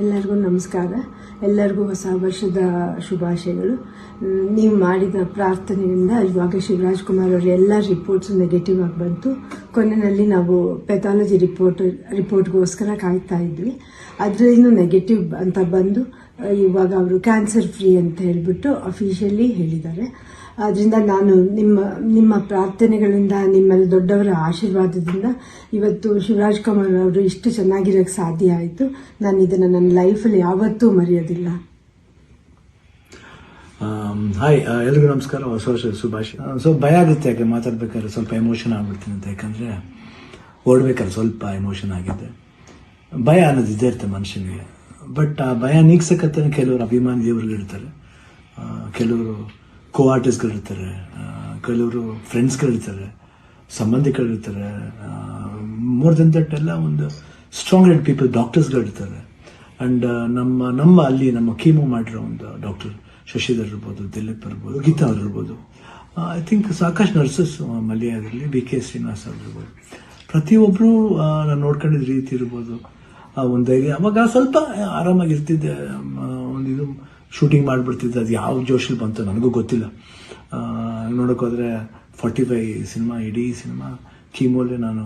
ಎಲ್ಲರಿಗೂ ನಮಸ್ಕಾರ. ಎಲ್ಲರಿಗೂ ಹೊಸ ವರ್ಷದ ಶುಭಾಶಯಗಳು. ನೀವು ಮಾಡಿದ ಪ್ರಾರ್ಥನೆಯಿಂದ ಇವಾಗ ಶಿವರಾಜ್ ಕುಮಾರ್ ಅವರ ಎಲ್ಲ ರಿಪೋರ್ಟ್ಸ್ ನೆಗೆಟಿವ್ ಆಗಿ ಬಂತು. ಕೊನೆಯಲ್ಲಿ ನಾವು ಪೆಥಾಲಜಿ ರಿಪೋರ್ಟ್ಗೋಸ್ಕರ ಕಾಯ್ತಾ ಇದ್ವಿ. ಅದರಿಂದ ನೆಗೆಟಿವ್ ಅಂತ ಬಂದು ಇವಾಗ ಅವರು ಕ್ಯಾನ್ಸರ್ ಫ್ರೀ ಅಂತ ಹೇಳಿಬಿಟ್ಟು ಅಫಿಷಿಯಲಿ ಹೇಳಿದ್ದಾರೆ. ಅದರಿಂದ ನಾನು ನಿಮ್ಮ ಪ್ರಾರ್ಥನೆಗಳಿಂದ, ನಿಮ್ಮೆಲ್ಲ ದೊಡ್ಡವರ ಆಶೀರ್ವಾದದಿಂದ ಇವತ್ತು ಶಿವರಾಜ್ ಕುಮಾರ್ ಅವರು ಇಷ್ಟು ಚೆನ್ನಾಗಿರೋಕ್ಕೆ ಸಾಧ್ಯ ಆಯಿತು. ನಾನು ಇದನ್ನು ನನ್ನ ಲೈಫಲ್ಲಿ ಯಾವತ್ತೂ ಮರೆಯೋದಿಲ್ಲ. ಹಾಯ್, ಎಲ್ರಿಗೂ ನಮಸ್ಕಾರ, ಹೊಸ ವರ್ಷದ ಶುಭಾಶಯ. ಭಯ ಆಗುತ್ತೆ, ಯಾಕೆ ಮಾತಾಡ್ಬೇಕಾದ್ರೆ ಸ್ವಲ್ಪ ಎಮೋಷನ್ ಆಗ್ಬಿಡ್ತೀನಿ ಅಂತ. ಯಾಕಂದರೆ ಓಡ್ಬೇಕಾದ್ರೆ ಸ್ವಲ್ಪ ಎಮೋಷನ್ ಆಗಿದೆ. ಭಯ ಅನ್ನೋದು ಇದ್ದೇ ಇರುತ್ತೆ ಮನುಷ್ಯನಿಗೆ. ಬಟ್ ಆ ಭಯ ನೀಗ್ಸಕ್ಕಂತ ಕೆಲವರು ಅಭಿಮಾನಿ ದೇವರುಗಳಿರ್ತಾರೆ, ಕೆಲವರು ಕೋ ಆರ್ಟಿಸ್ಟ್ಗಳಿರ್ತಾರೆ, ಕೆಲವರು ಫ್ರೆಂಡ್ಸ್ಗಳಿರ್ತಾರೆ, ಸಂಬಂಧಿಕರಿರ್ತಾರೆ. ಮೋರ್ ದೆನ್ ದಟ್ ಎಲ್ಲ ಒಂದು ಸ್ಟ್ರಾಂಗ್ ಹೆಡ್ ಪೀಪಲ್, ಡಾಕ್ಟರ್ಸ್ಗಳಿರ್ತಾರೆ. ಆ್ಯಂಡ್ ನಮ್ಮ ಅಲ್ಲಿ ನಮ್ಮ ಕೀಮೋ ಮಾಡಿರೋ ಒಂದು ಡಾಕ್ಟರ್ ಶಶಿಧರ್ ಇರ್ಬೋದು, ದಿಲೀಪ್ ಇರ್ಬೋದು, ಗೀತಾ ಅವ್ರು ಇರ್ಬೋದು, ಐ ಥಿಂಕ್ ಸಾಕಷ್ಟು ನರ್ಸಸ್ ಮಲ್ಯಾದಲ್ಲಿ BK ಶ್ರೀನಿವಾಸ್ ಅವ್ರು ಇರ್ಬೋದು. ಪ್ರತಿಯೊಬ್ಬರು ನಾನು ನೋಡ್ಕೊಂಡಿದ್ದ ರೀತಿ ಇರ್ಬೋದು, ಒಂದು ಧೈರ್ಯ. ಅವಾಗ ಸ್ವಲ್ಪ ಆರಾಮಾಗಿರ್ತಿದ್ದೆ. ಇದು ಶೂಟಿಂಗ್ ಮಾಡಿಬಿಡ್ತಿದ್ದೆ. ಅದು ಯಾವ ಜೋಶಲ್ಲಿ ಬಂತು ನನಗೂ ಗೊತ್ತಿಲ್ಲ. ನೋಡೋಕ್ಕೋದ್ರೆ 45 ಸಿನಿಮಾ, ಇಡೀ ಸಿನಿಮಾ ಕೀಮೋಲೆ ನಾನು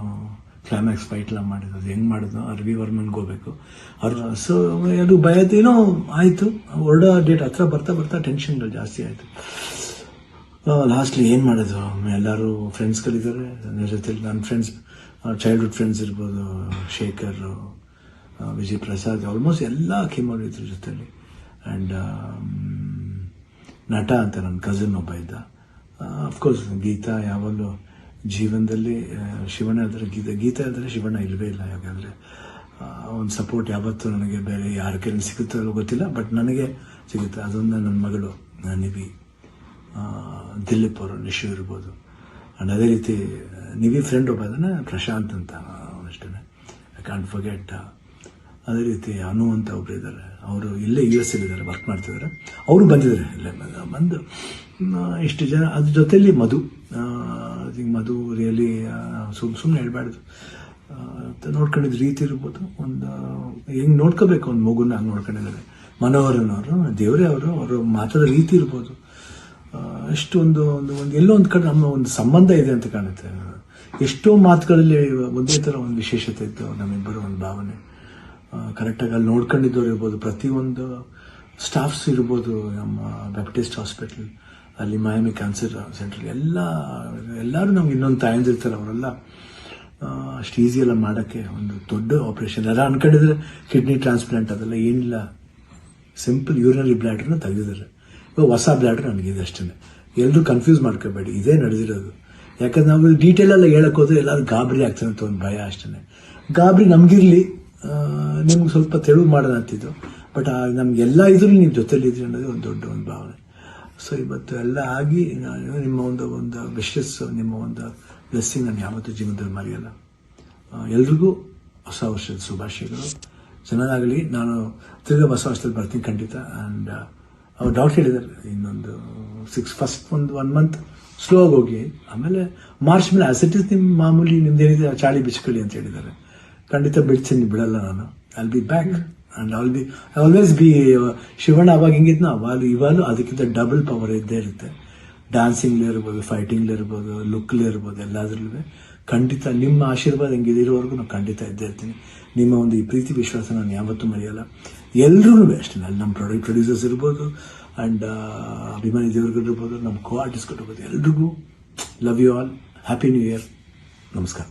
ಕ್ಲೈಮ್ಯಾಕ್ಸ್ ಫೈಟ್ಲ ಮಾಡಿದ್ದು. ಅದು ಹೆಂಗೆ ಮಾಡಿದ್ನೋ ರವಿ ವರ್ಮನ್ಗೆ ಹೋಗ್ಬೇಕು ಅವ್ರು. ಸೊ ಅದು ಭಯದೇನೋ ಆಯಿತು. ಹೊರಡೋ ಡೇಟ್ ಹತ್ರ ಬರ್ತಾ ಟೆನ್ಷನ್ಗಳು ಜಾಸ್ತಿ ಆಯಿತು. ಲಾಸ್ಟ್ಲಿ ಏನು ಮಾಡೋದು, ಎಲ್ಲರೂ ಫ್ರೆಂಡ್ಸ್ಗಳಿದ್ದಾರೆ ನನ್ನ ಜೊತೆಲಿ. ನನ್ನ ಫ್ರೆಂಡ್ಸ್, ಚೈಲ್ಡ್ಹುಡ್ ಫ್ರೆಂಡ್ಸ್ ಇರ್ಬೋದು, ಶೇಖರ್, ವಿಜಯ್ ಪ್ರಸಾದ್, ಆಲ್ಮೋಸ್ಟ್ ಎಲ್ಲ ಕೀಮೋಲ್ ಇದ್ರ ಜೊತೆಲಿ. ಆ್ಯಂಡ್ ನಟ ಅಂತ ನನ್ನ ಕಸಿನ್ ಒಬ್ಬ ಇದ್ದ. ಅಫ್ಕೋರ್ಸ್ ಗೀತಾ ಯಾವಾಗಲೂ ಜೀವನದಲ್ಲಿ ಶಿವಣ್ಣ ಆದರೆ ಗೀತಾ ಆದರೆ ಶಿವಣ್ಣ ಇಲ್ಲವೇ ಇಲ್ಲ. ಯಾಕಂದರೆ ಒಂದು ಸಪೋರ್ಟ್ ಯಾವತ್ತೂ ನನಗೆ ಬೇರೆ ಯಾರ ಕೈಲಿ ಸಿಗುತ್ತೋ ಗೊತ್ತಿಲ್ಲ, ಬಟ್ ನನಗೆ ಸಿಗುತ್ತೆ. ಅದೊಂದು ನನ್ನ ಮಗಳು ನಿವಿ, ದಿಲೀಪ್ ಅವರು, ನಿಶು ಇರ್ಬೋದು. ಆ್ಯಂಡ್ ಅದೇ ರೀತಿ ನಿವಿ ಫ್ರೆಂಡ್ ಒಬ್ಬ ಅದನ್ನು ಪ್ರಶಾಂತ್ ಅಂತ ಅಷ್ಟೇ, ಐ ಕಾಂಟ್ ಫರ್ಗೆಟ್. ಅದೇ ರೀತಿ ಅನು ಅಂತ ಒಬ್ರು ಇದ್ದಾರೆ, ಅವರು ಇಲ್ಲೇ US ಇದ್ದಾರೆ, ವರ್ಕ್ ಮಾಡ್ತಿದ್ದಾರೆ. ಅವರು ಬಂದಿದ್ದಾರೆ, ಇಲ್ಲೇ ಬಂದು ಇಷ್ಟು ಜನ. ಅದ್ರ ಜೊತೆಲಿ ಮಧು ರಿಯಲಿ ಸುಮ್ಮನೆ ಹೇಳ್ಬಾರ್ದು, ನೋಡ್ಕೊಂಡಿದ್ದ ರೀತಿ ಇರ್ಬೋದು. ಒಂದು ಹೆಂಗೆ ನೋಡ್ಕೋಬೇಕು ಒಂದು ಮಗುನ ಹಂಗೆ ನೋಡ್ಕೊಂಡಿದ್ದಾರೆ. ಮನೋಹರನವರು, ದೇವರೇ ಅವರು ಮಾತಾಡೋ ರೀತಿ ಇರ್ಬೋದು, ಎಷ್ಟು ಒಂದು ಎಲ್ಲೋ ಒಂದು ಕಡೆ ನಮ್ಮ ಒಂದು ಸಂಬಂಧ ಇದೆ ಅಂತ ಕಾಣುತ್ತೆ. ಎಷ್ಟೋ ಮಾತುಗಳಲ್ಲಿ ಒಂದೇ ಥರ ಒಂದು ವಿಶೇಷತೆ ಇತ್ತು ನಮ್ಮಿಬ್ಬರು, ಒಂದು ಭಾವನೆ. ಕರೆಕ್ಟಾಗಿ ಅಲ್ಲಿ ನೋಡ್ಕೊಂಡಿದ್ದವ್ರು ಇರ್ಬೋದು, ಪ್ರತಿಯೊಂದು ಸ್ಟಾಫ್ಸ್ ಇರ್ಬೋದು, ನಮ್ಮ ಬ್ಯಾಪ್ಟಿಸ್ಟ್ ಹಾಸ್ಪಿಟಲ್ ಅಲ್ಲಿ, ಮಯಾಮಿ ಕ್ಯಾನ್ಸರ್ ಸೆಂಟರ್, ಎಲ್ಲರೂ ನಮ್ಗೆ ಇನ್ನೊಂದು ತಾಯಂದಿರ್ತಾರೆ. ಅವರೆಲ್ಲ ಅಷ್ಟು ಈಸಿಯೆಲ್ಲ ಮಾಡೋಕ್ಕೆ ಒಂದು ದೊಡ್ಡ ಆಪ್ರೇಷನ್. ಎಲ್ಲ ಅನ್ಕೊಂಡಿದ್ರೆ ಕಿಡ್ನಿ ಟ್ರಾನ್ಸ್ಪ್ಲಾಂಟ್ ಅದೆಲ್ಲ ಏನಿಲ್ಲ, ಸಿಂಪಲ್ ಯೂರಿನರಿ ಬ್ಲ್ಯಾಡ್ರನ್ನ ತೆಗೆದಿದ್ದಾರೆ. ಇವಾಗ ಹೊಸ ಬ್ಲ್ಯಾಡ್ರ್ ನನಗಿದೆ ಅಷ್ಟೇ. ಎಲ್ಲರೂ ಕನ್ಫ್ಯೂಸ್ ಮಾಡ್ಕೋಬೇಡಿ, ಇದೇ ನಡೆದಿರೋದು. ಯಾಕಂದ್ರೆ ನಾವು ಡೀಟೇಲೆಲ್ಲ ಹೇಳಕ್ಕೆ ಹೋದ್ರೆ ಎಲ್ಲರೂ ಗಾಬರಿ ಆಗ್ತಾನೆ ಅಂತ ಒಂದು ಭಯ ಅಷ್ಟೇ. ಗಾಬರಿ ನಮಗಿರಲಿ, ನಿಮ್ಗೆ ಸ್ವಲ್ಪ ತೆಳುವು ಮಾಡೋಣ ಅಂತಿದ್ದು. ಬಟ್ ನಮಗೆಲ್ಲ ಇದ್ರೂ ನೀವು ಜೊತೆಲಿದ್ರಿ ಅನ್ನೋದು ಒಂದು ದೊಡ್ಡ ಒಂದು ಭಾವನೆ. ಸೊ ಇವತ್ತು ಎಲ್ಲ ಆಗಿ ನಿಮ್ಮ ಒಂದು ವಿಶಸ್, ನಿಮ್ಮ ಒಂದು ಬ್ಲೆಸ್ಸಿಂಗ್ ನಾನು ಯಾವತ್ತೂ ಜೀವನದಲ್ಲಿ ಮರೆಯಲ್ಲ. ಎಲ್ರಿಗೂ ಹೊಸ ವರ್ಷದ ಶುಭಾಶಯಗಳು. ಚೆನ್ನಾಗಲಿ. ನಾನು ತಿರ್ಗಾ ಹೊಸ ವರ್ಷದಲ್ಲಿ ಬರ್ತೀನಿ ಖಂಡಿತ. ಆ್ಯಂಡ್ ಅವ್ರು ಡಾಕ್ಟರ್ ಹೇಳಿದ್ದಾರೆ, ಇನ್ನೊಂದು ಫಸ್ಟ್ ಒಂದು 1 ಮಂತ್ ಸ್ಲೋ ಆಗಿ ಹೋಗಿ, ಆಮೇಲೆ ಮಾರ್ಚ್ ಮೇಲೆ ಆಸಿಟಿಸ್ ನಿಮ್ಮ ಮಾಮೂಲಿ ನಿಮ್ದೇನಿದೆ ಚಾಳಿ ಬಿಚ್ಕೊಳ್ಳಿ ಅಂತ ಹೇಳಿದ್ದಾರೆ. ಖಂಡಿತ ಬಿಡ್ತೀನಿ, ಬಿಡಲ್ಲ ನಾನು. I'll be back and always B Shivanna. ಅವಾಗ ಹೆಂಗಿದ್ನೋ ಇವಾಗಲೂ ಅದಕ್ಕಿಂತ ಡಬಲ್ ಪವರ್ ಇದ್ದೇ ಇರುತ್ತೆ. ಡ್ಯಾನ್ಸಿಂಗ್ಲೇ ಇರ್ಬೋದು, ಫೈಟಿಂಗ್ಲೇ ಇರ್ಬೋದು, ಲುಕ್ಲೇ ಇರ್ಬೋದು, ಎಲ್ಲದರಲ್ಲೂ ಖಂಡಿತ ನಿಮ್ಮ ಆಶೀರ್ವಾದ ಹೆಂಗಿದಿರೋವರೆಗೂ ನಾನು ಖಂಡಿತ ಇದ್ದೇ ಇರ್ತೀನಿ. ನಿಮ್ಮ ಒಂದು ಈ ಪ್ರೀತಿ ವಿಶ್ವಾಸ ನಾನು ಯಾವತ್ತೂ ಮರೆಯಲ್ಲ. ಎಲ್ರೂ ಅಷ್ಟೇ, ಅಲ್ಲಿ ನಮ್ಮ ಪ್ರೊಡ್ಯೂಸರ್ಸ್ ಇರ್ಬೋದು, ಆ್ಯಂಡ್ ಅಭಿಮಾನಿ ದೇವರುಗಳಿರ್ಬೋದು, ನಮ್ಮ ಕೋ ಆರ್ಟಿಸ್ಟ್ಗಳಿರ್ಬೋದು, ಎಲ್ರಿಗೂ love you all. Happy new year. ನಮಸ್ಕಾರ.